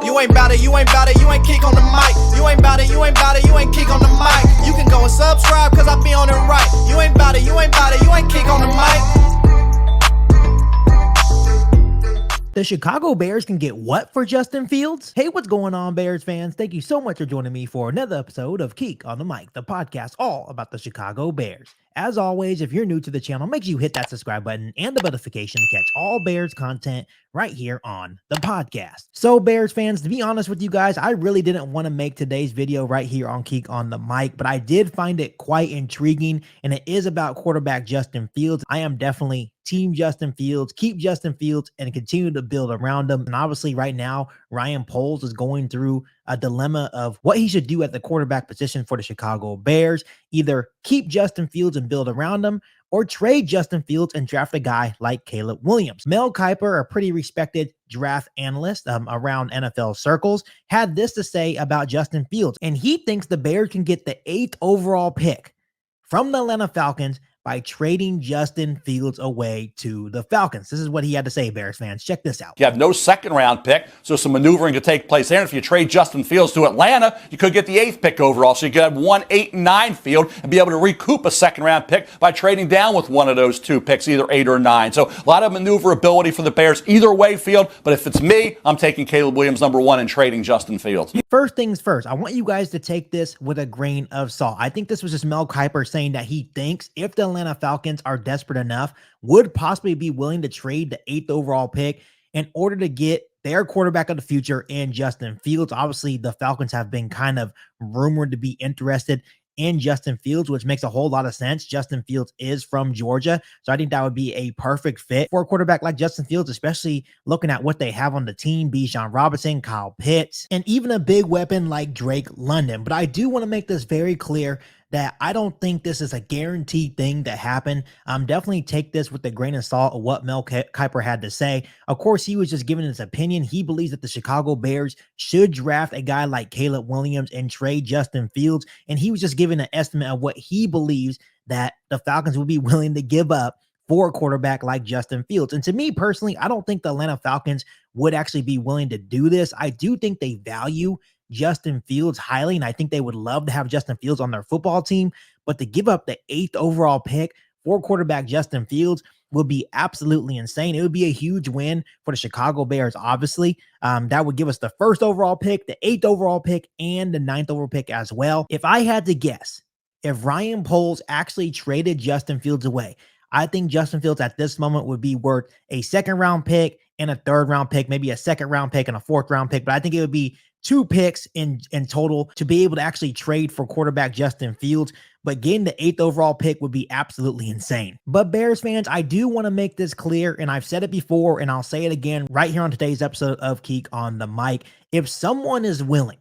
You ain't bout it, you ain't bout it, you ain't kick on the mic. You ain't bout it, you ain't bout it, you ain't kick on the mic. You can go and subscribe, cause I be on it right. You ain't bout it, you ain't bout it, you ain't kick on the mic. The Chicago Bears can get what for Justin Fields? Hey, what's going on, Bears fans? Thank you so much for joining me for another episode of Keek on the Mic, the podcast all about the Chicago Bears. As always, if you're new to the channel, make sure you hit that subscribe button and the notification to catch all Bears content right here on the podcast. So, Bears fans, to be honest with you guys, I really didn't want to make today's video right here on Keek on the Mic, but I did find it quite intriguing, and it is about quarterback Justin Fields. I am definitely team Justin Fields, keep Justin Fields, and continue to build around him. And obviously right now, Ryan Poles is going through a dilemma of what he should do at the quarterback position for the Chicago Bears. Either keep Justin Fields and build around him, or trade Justin Fields and draft a guy like Caleb Williams. Mel Kiper, a pretty respected draft analyst around NFL circles, had this to say about Justin Fields. And he thinks the Bears can get the 8th overall pick from the Atlanta Falcons by trading Justin Fields away to the Falcons. This is what he had to say, Bears fans. Check this out. You have no second round pick, so some maneuvering could take place there. And if you trade Justin Fields to Atlanta, you could get the 8th pick overall. So you could have 1, 8, and 9 field and be able to recoup a second round pick by trading down with one of those two picks, either 8 or 9. So a lot of maneuverability for the Bears either way field. But if it's me, I'm taking Caleb Williams #1 and trading Justin Fields. First things first, I want you guys to take this with a grain of salt. I think this was just Mel Kiper saying that he thinks if the Atlanta Falcons are desperate enough, would possibly be willing to trade the 8th overall pick in order to get their quarterback of the future in Justin Fields. Obviously, the Falcons have been kind of rumored to be interested in Justin Fields, which makes a whole lot of sense. Justin Fields is from Georgia, so I think that would be a perfect fit for a quarterback like Justin Fields, especially looking at what they have on the team: Bijan Robinson, Kyle Pitts, and even a big weapon like Drake London. But I do want to make this very clear that I don't think this is a guaranteed thing to happen. Definitely take this with a grain of salt of what Mel Kiper had to say. Of course, he was just giving his opinion. He believes that the Chicago Bears should draft a guy like Caleb Williams and trade Justin Fields. And he was just giving an estimate of what he believes that the Falcons would be willing to give up for a quarterback like Justin Fields. And to me personally, I don't think the Atlanta Falcons would actually be willing to do this. I do think they value Justin Fields highly, and I think they would love to have Justin Fields on their football team, but to give up the 8th overall pick for quarterback Justin Fields would be absolutely insane. It would be a huge win for the Chicago Bears, obviously. That would give us the 1st overall pick, the 8th overall pick, and the 9th overall pick as well. If I had to guess, if Ryan Poles actually traded Justin Fields away, I think Justin Fields at this moment would be worth a 2nd round pick and a 3rd round pick, maybe a 2nd round pick and a 4th round pick, but I think it would be 2 picks in total to be able to actually trade for quarterback Justin Fields. But getting the 8th overall pick would be absolutely insane. But Bears fans, I do want to make this clear, and I've said it before, and I'll say it again right here on today's episode of Keek on the Mic. If someone is willing,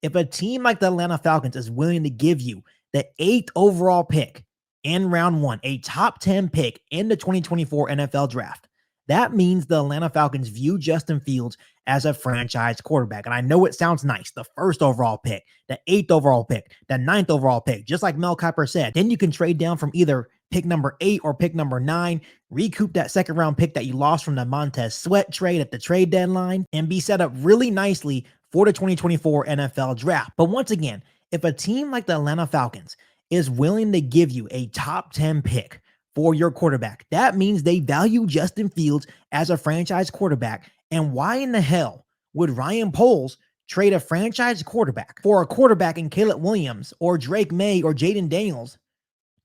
if a team like the Atlanta Falcons is willing to give you the 8th overall pick in round 1, a top 10 pick in the 2024 NFL draft, that means the Atlanta Falcons view Justin Fields as a franchise quarterback. And I know it sounds nice. The 1st overall pick, the 8th overall pick, the 9th overall pick, just like Mel Kiper said. Then you can trade down from either pick number 8 or pick number 9, recoup that 2nd round pick that you lost from the Montez Sweat trade at the trade deadline, and be set up really nicely for the 2024 NFL draft. But once again, if a team like the Atlanta Falcons is willing to give you a top 10 pick for your quarterback, that means they value Justin Fields as a franchise quarterback. And why in the hell would Ryan Poles trade a franchise quarterback for a quarterback in Caleb Williams or Drake May or Jaden Daniels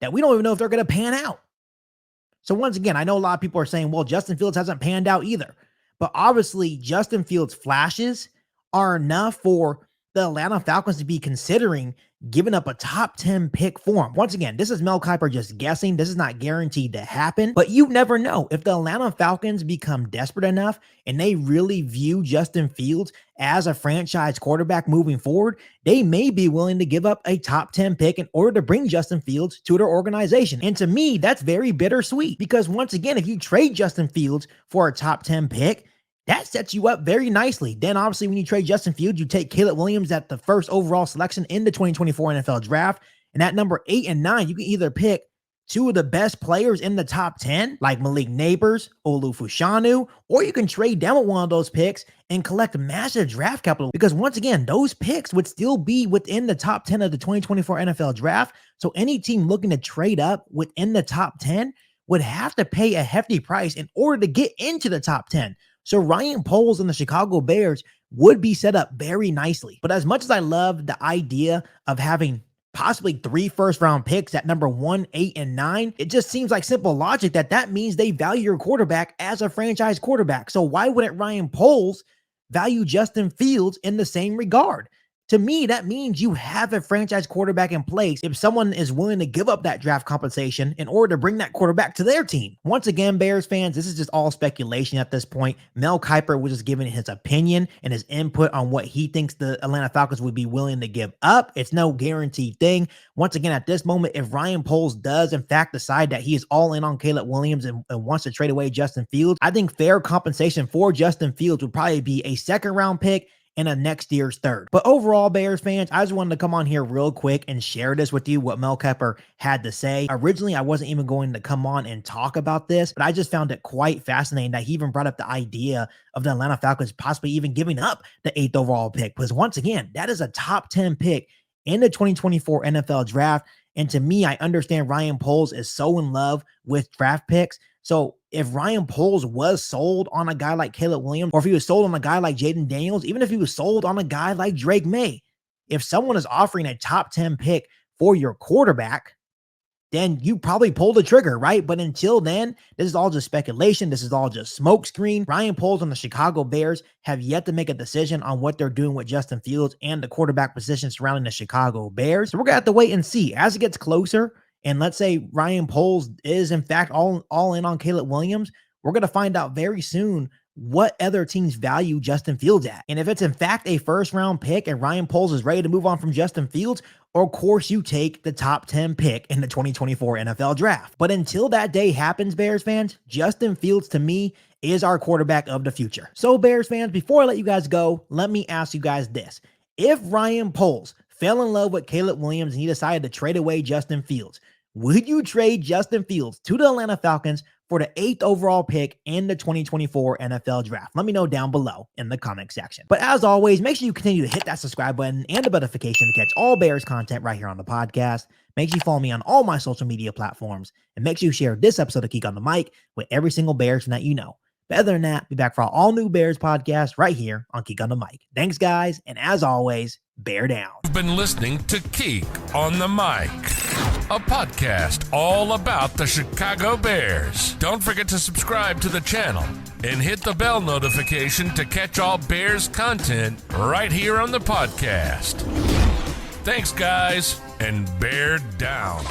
that we don't even know if they're going to pan out? So once again, I know a lot of people are saying, well, Justin Fields hasn't panned out either. But obviously, Justin Fields' flashes are enough for the Atlanta Falcons to be considering giving up a top 10 pick for him. Once again, this is Mel Kiper just guessing. This is not guaranteed to happen, but you never know. If the Atlanta Falcons become desperate enough and they really view Justin Fields as a franchise quarterback moving forward, they may be willing to give up a top 10 pick in order to bring Justin Fields to their organization. And to me, that's very bittersweet because once again, if you trade Justin Fields for a top 10 pick, that sets you up very nicely. Then obviously when you trade Justin Fields, you take Caleb Williams at the first overall selection in the 2024 NFL draft. And at number 8 and 9, you can either pick two of the best players in the top 10, like Malik Neighbors, Olu Fushanu, or you can trade down with one of those picks and collect massive draft capital, because once again, those picks would still be within the top 10 of the 2024 NFL draft. So any team looking to trade up within the top 10 would have to pay a hefty price in order to get into the top 10. So Ryan Poles and the Chicago Bears would be set up very nicely. But as much as I love the idea of having possibly 3 first-round picks at number 1, 8, and 9, it just seems like simple logic that means they value your quarterback as a franchise quarterback. So why wouldn't Ryan Poles value Justin Fields in the same regard? To me, that means you have a franchise quarterback in place if someone is willing to give up that draft compensation in order to bring that quarterback to their team. Once again, Bears fans, this is just all speculation at this point. Mel Kiper was just giving his opinion and his input on what he thinks the Atlanta Falcons would be willing to give up. It's no guaranteed thing. Once again, at this moment, if Ryan Poles does in fact decide that he is all in on Caleb Williams and wants to trade away Justin Fields, I think fair compensation for Justin Fields would probably be a second-round pick and a next year's third. But overall, Bears fans, I just wanted to come on here real quick and share this with you, what Mel Kiper had to say. Originally, I wasn't even going to come on and talk about this, but I just found it quite fascinating that he even brought up the idea of the Atlanta Falcons possibly even giving up the 8th overall pick. Because once again, that is a top 10 pick in the 2024 NFL draft. And to me, I understand Ryan Poles is so in love with draft picks. So if Ryan Poles was sold on a guy like Caleb Williams, or if he was sold on a guy like Jaden Daniels, even if he was sold on a guy like Drake May, if someone is offering a top 10 pick for your quarterback, then you probably pull the trigger, right? But until then, this is all just speculation. This is all just smokescreen. Ryan Poles and the Chicago Bears have yet to make a decision on what they're doing with Justin Fields and the quarterback position surrounding the Chicago Bears. So we're going to have to wait and see as it gets closer. And let's say Ryan Poles is in fact all in on Caleb Williams, we're going to find out very soon what other teams value Justin Fields at. And if it's in fact a first-round pick and Ryan Poles is ready to move on from Justin Fields, of course you take the top 10 pick in the 2024 NFL draft. But until that day happens, Bears fans, Justin Fields to me is our quarterback of the future. So Bears fans, before I let you guys go, let me ask you guys this. If Ryan Poles fell in love with Caleb Williams and he decided to trade away Justin Fields, would you trade Justin Fields to the Atlanta Falcons for the 8th overall pick in the 2024 NFL draft? Let me know down below in the comment section. But as always, make sure you continue to hit that subscribe button and the notification to catch all Bears content right here on the podcast. Make sure you follow me on all my social media platforms, and make sure you share this episode of Geek on the Mic with every single Bears fan that you know. But other than that, be back for our all new Bears podcast right here on Geek on the Mic. Thanks, guys, and as always, bear down. You've been listening to Geek on the Mic, a podcast all about the Chicago Bears. Don't forget to subscribe to the channel and hit the bell notification to catch all Bears content right here on the podcast. Thanks, guys, and bear down.